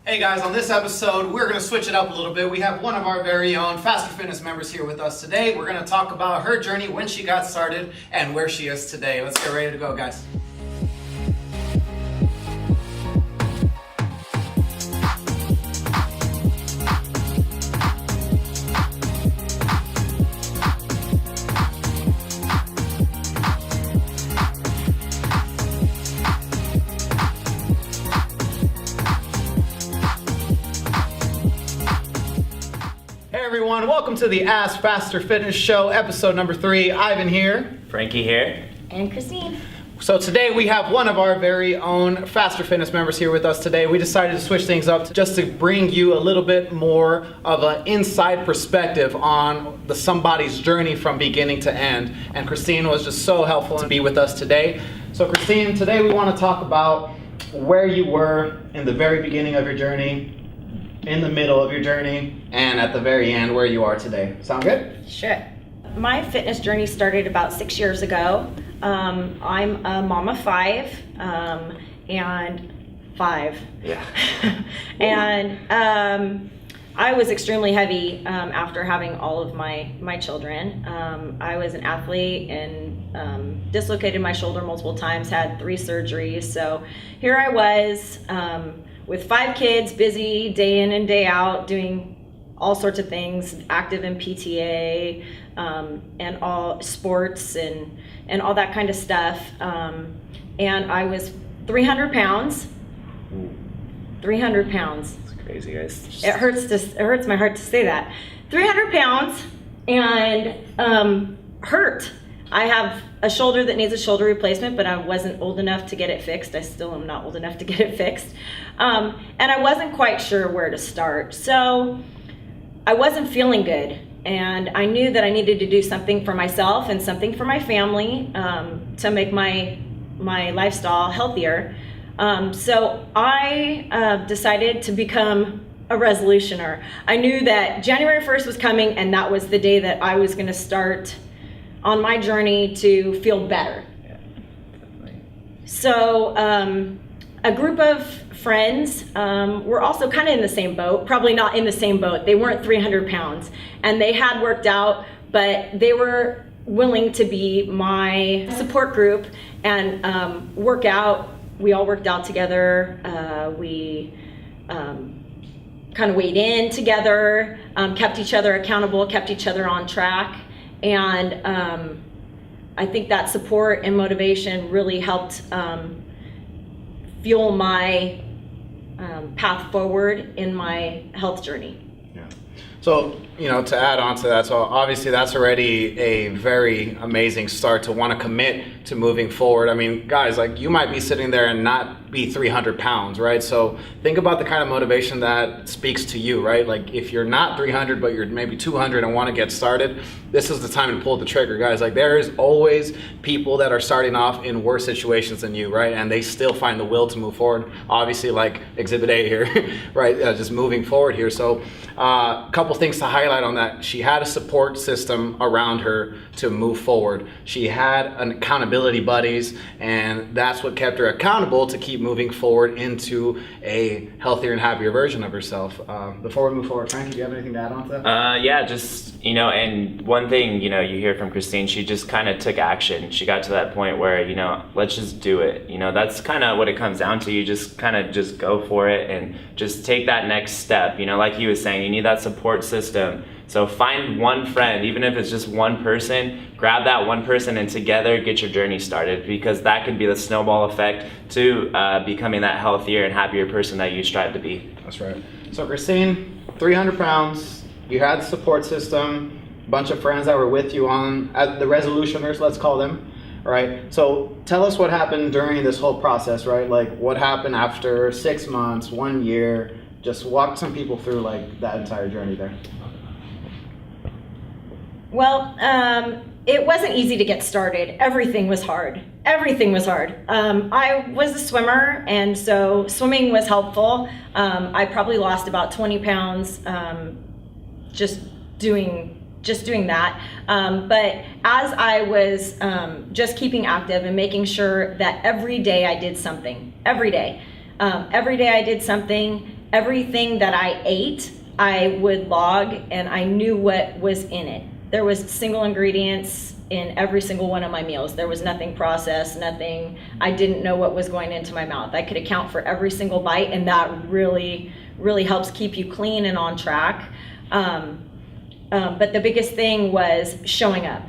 Hey guys, on this episode, we're going to switch it up a little bit. We have one of our very own Faster Fitness members here with us today. We're going to talk about her journey, when she got started, and where she is today. Let's get ready to go, guys. Everyone, welcome to the Ask Faster Fitness Show, episode number 3. Ivan here. Frankie here. And Kristine. So today we have one of our very own Faster Fitness members here with us today. We decided to switch things up just to bring you a little bit more of an inside perspective on somebody's journey from beginning to end. And Kristine was just so helpful to be with us today. So Kristine, today we want to talk about where you were in the very beginning of your journey, in the middle of your journey, and at the very end where you are today. Sound good? Sure. My fitness journey started about 6 years ago. I'm a mom of 5, and 5. Yeah. And I was extremely heavy after having all of my children. I was an athlete and dislocated my shoulder multiple times, had 3 surgeries. So here I was, with 5 kids, busy day in and day out, doing all sorts of things, active in PTA, and all sports and all that kind of stuff. And I was 300 pounds. 300 pounds. It's crazy, guys. It hurts my heart to say that. 300 pounds and hurt. I have a shoulder that needs a shoulder replacement, but I wasn't old enough to get it fixed. I still am not old enough to get it fixed. And I wasn't quite sure where to start. So I wasn't feeling good. And I knew that I needed to do something for myself and something for my family to make my lifestyle healthier. So I decided to become a resolutioner. I knew that January 1st was coming, and that was the day that I was going to start on my journey to feel better. Yeah, definitely. So a group of friends were also kind of in the same boat, probably not in the same boat. They weren't 300 pounds, and they had worked out, but they were willing to be my support group and work out. We all worked out together. We kind of weighed in together, kept each other accountable, kept each other on track. And I think that support and motivation really helped fuel my path forward in my health journey. Yeah. So, to add on to that, so obviously that's already a very amazing start to want to commit to moving forward. I mean, guys, like, you might be sitting there and not be 300 pounds, right? So think about the kind of motivation that speaks to you, right? Like, if you're not 300, but you're maybe 200 and want to get started, this is the time to pull the trigger, guys. Like, there is always people that are starting off in worse situations than you, right? And they still find the will to move forward. Obviously, like Exhibit A here, right? Just moving forward here. So a couple things to highlight on that. She had a support system around her to move forward. She had an accountability buddies, and that's what kept her accountable to keep moving forward into a healthier and happier version of herself. Before we move forward, Frankie, do you have anything to add on to that? Yeah, just, and one thing, you hear from Kristine, she just kind of took action. She got to that point where, let's just do it. That's kind of what it comes down to. You just kind of just go for it and just take that next step. Like he was saying, you need that support system. So find one friend, even if it's just one person, grab that one person and together get your journey started, because that can be the snowball effect to becoming that healthier and happier person that you strive to be. That's right. So Kristine, 300 pounds, you had the support system, a bunch of friends that were with you on the resolutioners, let's call them, right? So tell us what happened during this whole process, right? Like, what happened after 6 months, 1 year? Just walk some people through like that entire journey there. Well, it wasn't easy to get started. Everything was hard. Everything was hard. I was a swimmer, and so swimming was helpful. I probably lost about 20 pounds just doing that. But as I was just keeping active and making sure that every day I did something, every day I did something, everything that I ate, I would log, and I knew what was in it. There was single ingredients in every single one of my meals. There was nothing processed, nothing, I didn't know what was going into my mouth. I could account for every single bite, and that really, really helps keep you clean and on track. But the biggest thing was showing up.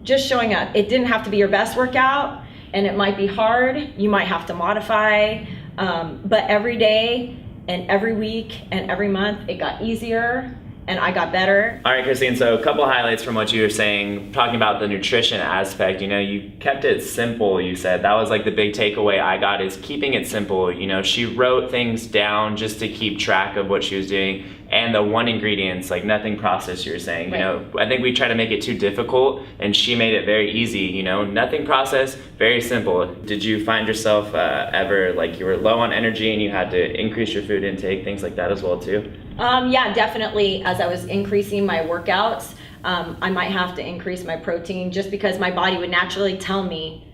Just showing up. It didn't have to be your best workout, and it might be hard. You might have to modify, but every day and every week and every month, it got easier and I got better. All right, Kristine, so a couple highlights from what you were saying, talking about the nutrition aspect. You know, you kept it simple, you said. That was like the big takeaway I got, is keeping it simple. You know, she wrote things down just to keep track of what she was doing. And the one ingredients, like nothing processed, you were saying. Right. You know, I think we try to make it too difficult, and she made it very easy. You know, nothing processed, very simple. Did you find yourself ever like you were low on energy and you had to increase your food intake, things like that as well too? Yeah, definitely. As I was increasing my workouts, I might have to increase my protein, just because my body would naturally tell me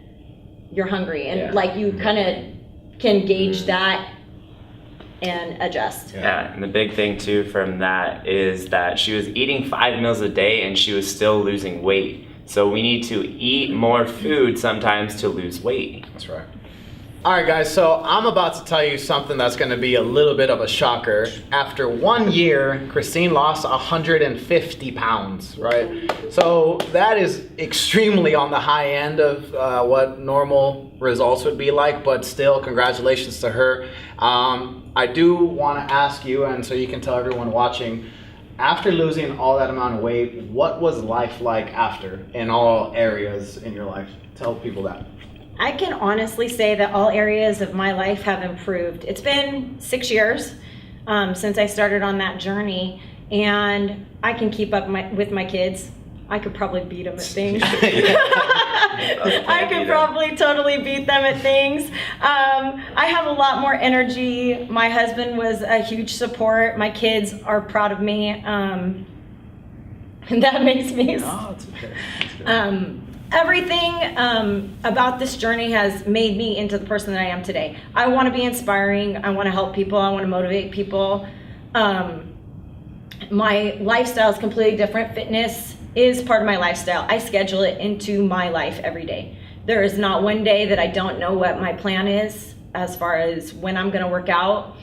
you're hungry, and like you kind of can gauge that and adjust. Yeah, and the big thing too from that is that she was eating 5 meals a day and she was still losing weight. So we need to eat more food sometimes to lose weight. That's right. All right, guys, so I'm about to tell you something that's going to be a little bit of a shocker. After 1 year, Kristine lost 150 pounds, right? So that is extremely on the high end of what normal results would be like, but still, congratulations to her. I do want to ask you, and so you can tell everyone watching, after losing all that amount of weight, what was life like after in all areas in your life? Tell people that. I can honestly say that all areas of my life have improved. It's been 6 years since I started on that journey, and I can keep up with my kids. I could probably beat them at things. I could probably totally beat them at things. I have a lot more energy. My husband was a huge support. My kids are proud of me. And that makes me... No, it's okay. It's good. Everything about this journey has made me into the person that I am today. I want to be inspiring. I want to help people. I want to motivate people. My lifestyle is completely different. Fitness is part of my lifestyle. I schedule it into my life every day. There is not one day that I don't know what my plan is as far as when I'm going to work out.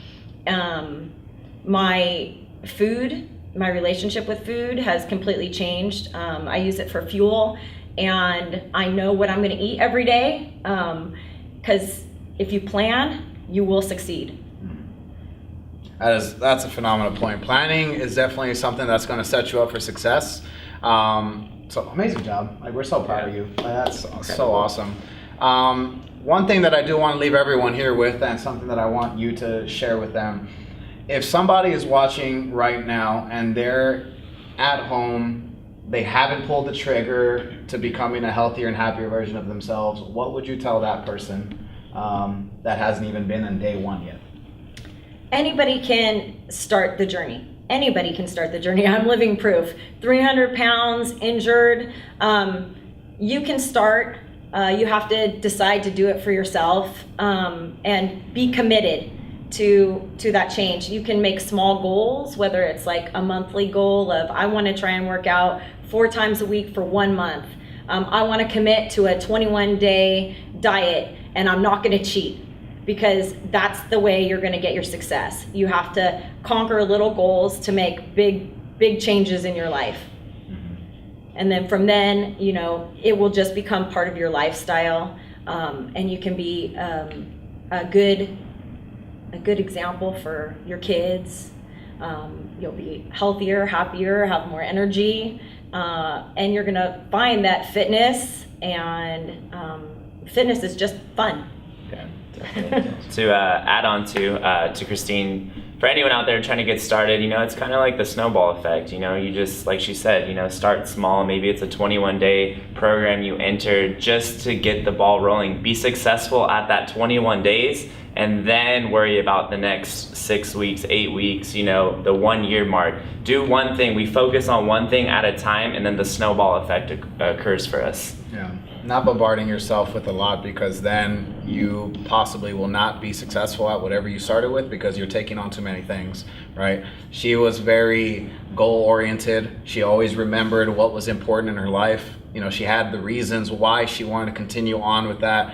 My food, my relationship with food has completely changed. I use it for fuel. And I know what I'm going to eat every day, because if you plan, you will succeed. That's a phenomenal point. Planning is definitely something that's going to set you up for success. So amazing job. Like, we're so proud of you. That's so awesome. One thing that I do want to leave everyone here with, and something that I want you to share with them, if somebody is watching right now and they're at home, they haven't pulled the trigger to becoming a healthier and happier version of themselves, what would you tell that person that hasn't even been in day one yet? Anybody can start the journey. Anybody can start the journey. I'm living proof. 300 pounds, injured. You can start. You have to decide to do it for yourself, and be committed to that change. You can make small goals, whether it's like a monthly goal of, I want to try and work out 4 times a week for 1 month. I want to commit to a 21-day diet, and I'm not going to cheat, because that's the way you're going to get your success. You have to conquer little goals to make big changes in your life. And then from then, you know, it will just become part of your lifestyle, and you can be a good example for your kids. You'll be healthier, happier, have more energy, and you're gonna find that fitness is just fun. Yeah, definitely. To add on to Kristine, for anyone out there trying to get started, you know, it's kind of like the snowball effect. You know, you just, like she said, you know, start small. Maybe it's a 21-day program you enter just to get the ball rolling. Be successful at that 21 days, and then worry about the next 6 weeks, 8 weeks, you know, the 1 year mark. Do one thing. We focus on one thing at a time, and then the snowball effect occurs for us. Yeah. not bombarding yourself with a lot, because then you possibly will not be successful at whatever you started with, because you're taking on too many things, right? She was very goal oriented. She always remembered what was important in her life. You know, she had the reasons why she wanted to continue on with that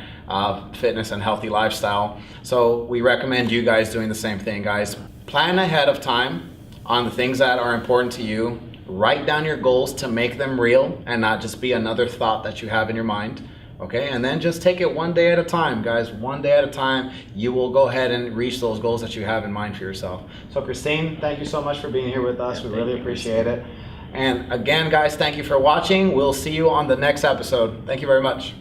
fitness and healthy lifestyle. So we recommend you guys doing the same thing, guys. Plan ahead of time on the things that are important to you. Write down your goals to make them real and not just be another thought that you have in your mind. Okay, and then just take it one day at a time, guys. One day at a time, you will go ahead and reach those goals that you have in mind for yourself. So Kristine, thank you so much for being here with us. We really appreciate it. And again, guys, thank you for watching. We'll see you on the next episode. Thank you very much.